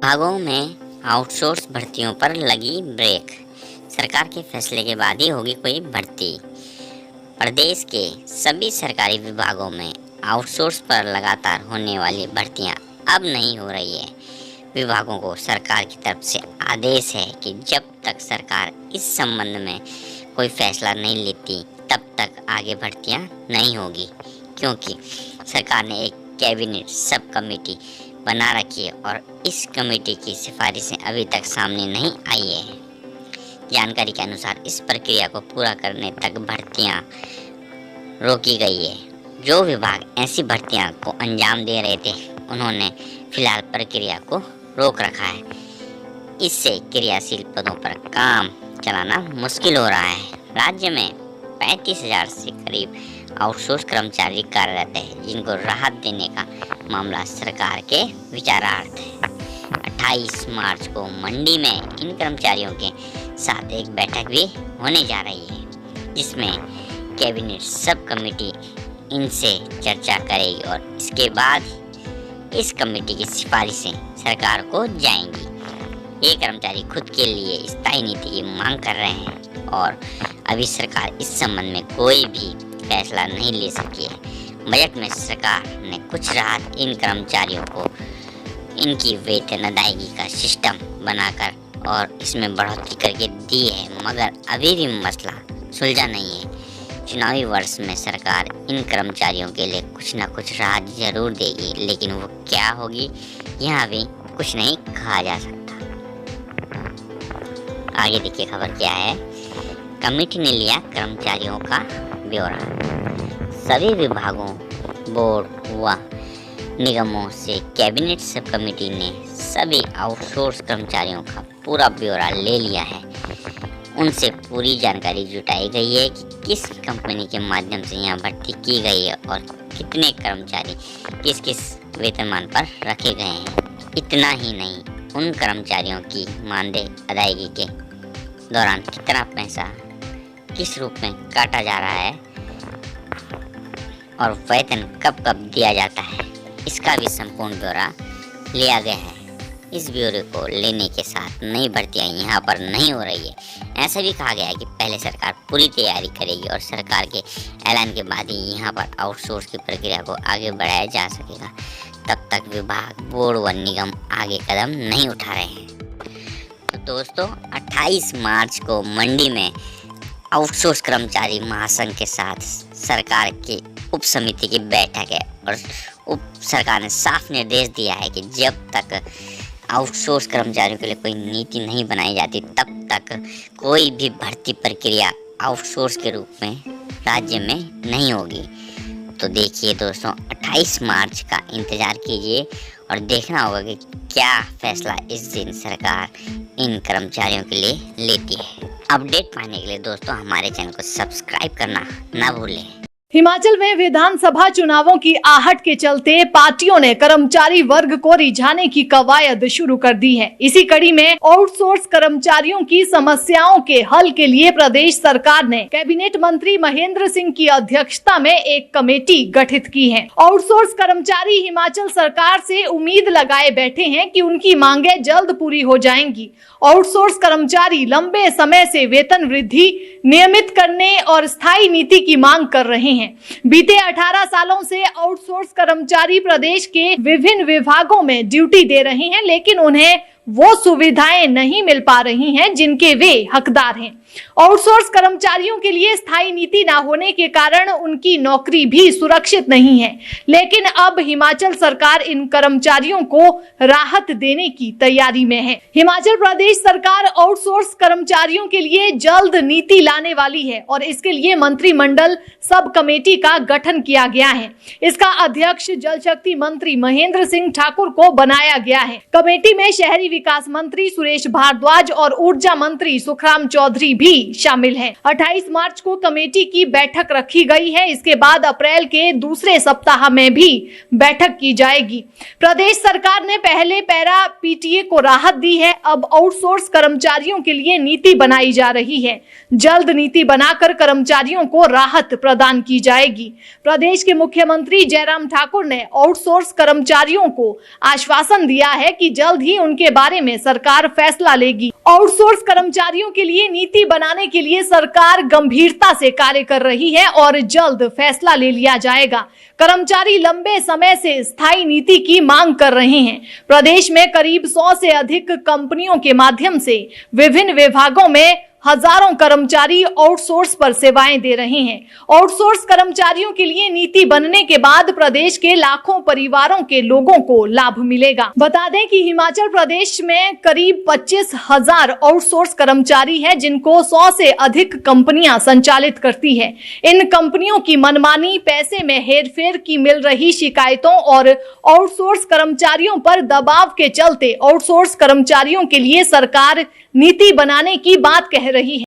विभागों में आउटसोर्स भर्तियों पर लगी ब्रेक। सरकार के फैसले के बाद ही होगी कोई भर्ती। प्रदेश के सभी सरकारी विभागों में आउटसोर्स पर लगातार होने वाली भर्तियां अब नहीं हो रही है। विभागों को सरकार की तरफ से आदेश है कि जब तक सरकार इस संबंध में कोई फैसला नहीं लेती तब तक आगे भर्तियां नहीं होगी, क्योंकि सरकार ने एक कैबिनेट सब कमेटी बना रखी है और इस कमेटी की सिफारिशें अभी तक सामने नहीं आई है। जानकारी के अनुसार इस प्रक्रिया को पूरा करने तक भर्तियां रोकी गई है। जो विभाग ऐसी भर्तियां को अंजाम दे रहे थे उन्होंने फिलहाल प्रक्रिया को रोक रखा है। इससे क्रियाशील पदों पर काम चलाना मुश्किल हो रहा है। राज्य में 35,000 से करीब आउटसोर्स कर्मचारी कार्यरत है, जिनको राहत देने का मामला सरकार के विचारार्थ है। 28 मार्च को मंडी में इन कर्मचारियों के साथ एक बैठक भी होने जा रही है, जिसमें कैबिनेट सब कमेटी इनसे चर्चा करेगी और इसके बाद इस कमेटी की सिफारिशें सरकार को जाएंगी। ये कर्मचारी खुद के लिए स्थायी नीति की मांग कर रहे हैं और अभी सरकार इस संबंध में कोई भी फैसला नहीं ले सकी है। बजट में सरकार ने कुछ राहत इन कर्मचारियों को इनकी वेतन अदायगी का सिस्टम बनाकर और इसमें बढ़ोतरी करके दी है, मगर अभी भी मसला सुलझा नहीं है। चुनावी वर्ष में सरकार इन कर्मचारियों के लिए कुछ न कुछ राहत जरूर देगी, लेकिन वो क्या होगी यहाँ भी कुछ नहीं कहा जा सकता। आगे देखिए खबर क्या है। कमेटी ने लिया कर्मचारियों का ब्यौरा। सभी विभागों, बोर्ड व निगमों से कैबिनेट सब कमेटी ने सभी आउटसोर्स कर्मचारियों का पूरा ब्यौरा ले लिया है। उनसे पूरी जानकारी जुटाई गई है कि किस कंपनी के माध्यम से यहाँ भर्ती की गई है और कितने कर्मचारी किस किस वेतनमान पर रखे गए हैं। इतना ही नहीं, उन कर्मचारियों की मानदेय अदायगी के दौरान कितना पैसा किस रूप में काटा जा रहा है और वेतन कब कब दिया जाता है, इसका भी संपूर्ण ब्यौरा लिया गया है। इस ब्यौरे को लेने के साथ नई भर्तियां यहाँ पर नहीं हो रही है। ऐसा भी कहा गया है कि पहले सरकार पूरी तैयारी करेगी और सरकार के ऐलान के बाद ही यहाँ पर आउटसोर्स की प्रक्रिया को आगे बढ़ाया जा सकेगा। तब तक विभाग, बोर्ड व निगम आगे कदम नहीं उठा रहे हैं। तो दोस्तों, 28 मार्च को मंडी में आउटसोर्स कर्मचारी महासंघ के साथ सरकार की उप समिति की बैठक है और उप सरकार ने साफ निर्देश दिया है कि जब तक आउटसोर्स कर्मचारियों के लिए कोई नीति नहीं बनाई जाती तब तक कोई भी भर्ती प्रक्रिया आउटसोर्स के रूप में राज्य में नहीं होगी। तो देखिए दोस्तों, 28 मार्च का इंतज़ार कीजिए और देखना होगा कि क्या फैसला इस दिन सरकार इन कर्मचारियों के लिए लेती है। अपडेट पाने के लिए दोस्तों हमारे चैनल को सब्सक्राइब करना ना भूलें। हिमाचल में विधानसभा चुनावों की आहट के चलते पार्टियों ने कर्मचारी वर्ग को रिझाने की कवायद शुरू कर दी है। इसी कड़ी में आउटसोर्स कर्मचारियों की समस्याओं के हल के लिए प्रदेश सरकार ने कैबिनेट मंत्री महेंद्र सिंह की अध्यक्षता में एक कमेटी गठित की है। आउटसोर्स कर्मचारी हिमाचल सरकार से उम्मीद लगाए बैठे हैं कि उनकी मांगे जल्द पूरी हो जाएंगी। आउटसोर्स कर्मचारी लंबे समय से वेतन वृद्धि, नियमित करने और स्थायी नीति की मांग कर रहे हैं। बीते 18 सालों से आउटसोर्स कर्मचारी प्रदेश के विभिन्न विभागों में ड्यूटी दे रहे हैं, लेकिन उन्हें वो सुविधाएं नहीं मिल पा रही हैं जिनके वे हकदार हैं। आउटसोर्स कर्मचारियों के लिए स्थायी नीति न होने के कारण उनकी नौकरी भी सुरक्षित नहीं है, लेकिन अब हिमाचल सरकार इन कर्मचारियों को राहत देने की तैयारी में है। हिमाचल प्रदेश सरकार आउटसोर्स कर्मचारियों के लिए जल्द नीति लाने वाली है और इसके लिए मंत्रिमंडल सब कमेटी का गठन किया गया है। इसका अध्यक्ष जल शक्ति मंत्री महेंद्र सिंह ठाकुर को बनाया गया है। कमेटी में शहरी विकास मंत्री सुरेश भारद्वाज और ऊर्जा मंत्री सुखराम चौधरी भी शामिल हैं। 28 मार्च को कमेटी की बैठक रखी गई है। इसके बाद अप्रैल के दूसरे सप्ताह में भी बैठक की जाएगी। प्रदेश सरकार ने पहले पैरा पीटीए को राहत दी है। अब आउटसोर्स कर्मचारियों के लिए नीति बनाई जा रही है। जल्द नीति बनाकर कर्मचारियों को राहत प्रदान की जाएगी। प्रदेश के मुख्यमंत्री जयराम ठाकुर ने आउटसोर्स कर्मचारियों को आश्वासन दिया है कि जल्द ही उनके बारे में सरकार फैसला लेगी। आउटसोर्स कर्मचारियों के लिए नीति बनाने के लिए सरकार गंभीरता से कार्य कर रही है और जल्द फैसला ले लिया जाएगा। कर्मचारी लंबे समय से स्थायी नीति की मांग कर रहे हैं। प्रदेश में करीब 100 से अधिक कंपनियों के माध्यम से विभिन्न विभागों में हजारों कर्मचारी आउटसोर्स पर सेवाएं दे रहे हैं। आउटसोर्स कर्मचारियों के लिए नीति बनने के बाद प्रदेश के लाखों परिवारों के लोगों को लाभ मिलेगा। बता दें कि हिमाचल प्रदेश में करीब 25,000 आउटसोर्स कर्मचारी हैं, जिनको 100 से अधिक कंपनियां संचालित करती है। इन कंपनियों की मनमानी, पैसे में हेरफेर की मिल रही शिकायतों और आउटसोर्स कर्मचारियों पर दबाव के चलते आउटसोर्स कर्मचारियों के लिए सरकार नीति बनाने की बात कह रही है।